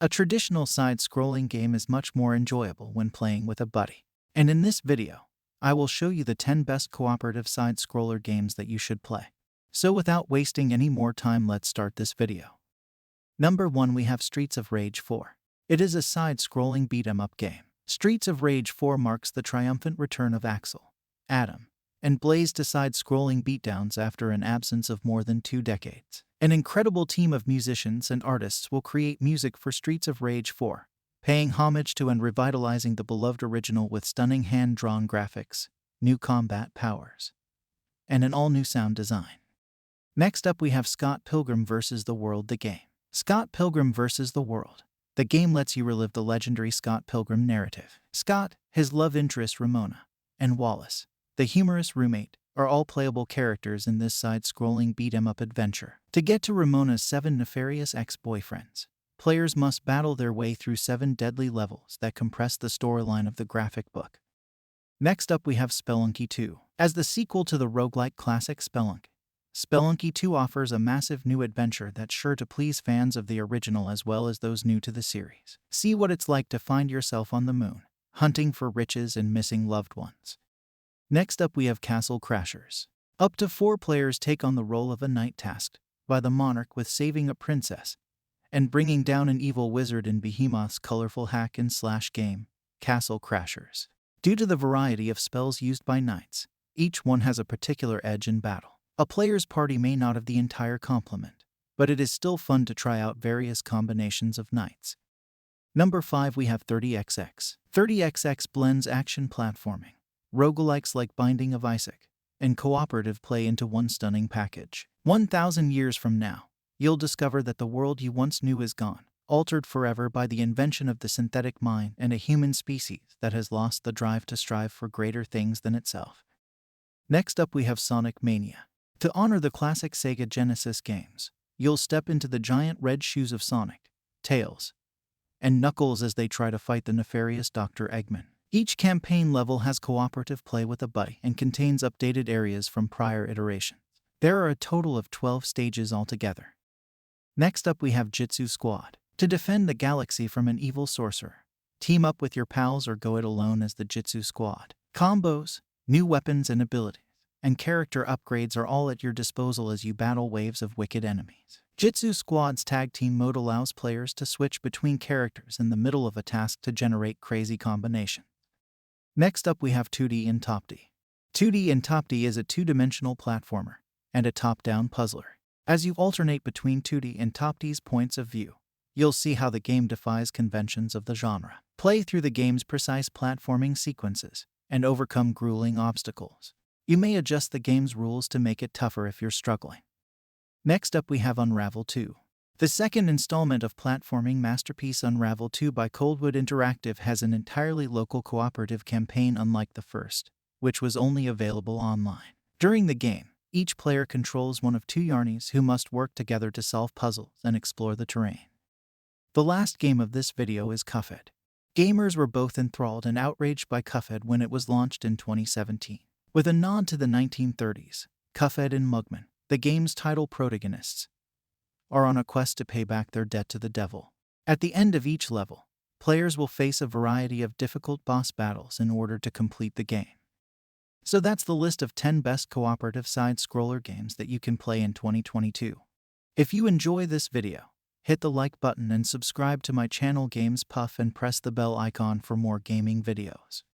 A traditional side-scrolling game is much more enjoyable when playing with a buddy. And in this video, I will show you the 10 best cooperative side-scroller games that you should play. So without wasting any more time, let's start this video. Number 1, we have Streets of Rage 4. It is a side-scrolling beat-em-up game. Streets of Rage 4 marks the triumphant return of Axel, Adam, and Blaze to side-scrolling beatdowns after an absence of more than 2 decades. An incredible team of musicians and artists will create music for Streets of Rage 4, paying homage to and revitalizing the beloved original with stunning hand-drawn graphics, new combat powers, and an all-new sound design. Next up we have Scott Pilgrim vs. the World the game. Scott Pilgrim vs. the World. The game lets you relive the legendary Scott Pilgrim narrative. Scott, his love interest Ramona, and Wallace, the humorous roommate, are all playable characters in this side-scrolling beat-em-up adventure. To get to Ramona's 7 nefarious ex-boyfriends, players must battle their way through 7 deadly levels that compress the storyline of the graphic book. Next up we have Spelunky 2. As the sequel to the roguelike classic Spelunky, Spelunky 2 offers a massive new adventure that's sure to please fans of the original as well as those new to the series. See what it's like to find yourself on the moon, hunting for riches and missing loved ones. Next up we have Castle Crashers. Up to 4 players take on the role of a knight tasked by the monarch with saving a princess and bringing down an evil wizard in Behemoth's colorful hack-and-slash game, Castle Crashers. Due to the variety of spells used by knights, each one has a particular edge in battle. A player's party may not have the entire complement, but it is still fun to try out various combinations of knights. Number 5 we have 30XX. 30XX blends action platforming, roguelikes like Binding of Isaac, and cooperative play into one stunning package. 1,000 years from now, you'll discover that the world you once knew is gone, altered forever by the invention of the synthetic mind and a human species that has lost the drive to strive for greater things than itself. Next up we have Sonic Mania. To honor the classic Sega Genesis games, you'll step into the giant red shoes of Sonic, Tails, and Knuckles as they try to fight the nefarious Dr. Eggman. Each campaign level has cooperative play with a buddy and contains updated areas from prior iterations. There are a total of 12 stages altogether. Next up we have Jitsu Squad. To defend the galaxy from an evil sorcerer, team up with your pals or go it alone as the Jitsu Squad. Combos, new weapons and abilities, and character upgrades are all at your disposal as you battle waves of wicked enemies. Jitsu Squad's tag team mode allows players to switch between characters in the middle of a task to generate crazy combinations. Next up we have Toodee and Topdee. Toodee and Topdee is a 2-dimensional platformer and a top-down puzzler. As you alternate between Toodee and Topdee's points of view, you'll see how the game defies conventions of the genre. Play through the game's precise platforming sequences and overcome grueling obstacles. You may adjust the game's rules to make it tougher if you're struggling. Next up we have Unravel 2. The second installment of platforming masterpiece Unravel 2 by Coldwood Interactive has an entirely local cooperative campaign unlike the first, which was only available online. During the game, each player controls one of 2 Yarnies who must work together to solve puzzles and explore the terrain. The last game of this video is Cuphead. Gamers were both enthralled and outraged by Cuphead when it was launched in 2017. With a nod to the 1930s, Cuphead and Mugman, the game's title protagonists, are on a quest to pay back their debt to the devil. At the end of each level, players will face a variety of difficult boss battles in order to complete the game. So that's the list of 10 best cooperative side-scroller games that you can play in 2022. If you enjoy this video, hit the like button and subscribe to my channel Games Puff and press the bell icon for more gaming videos.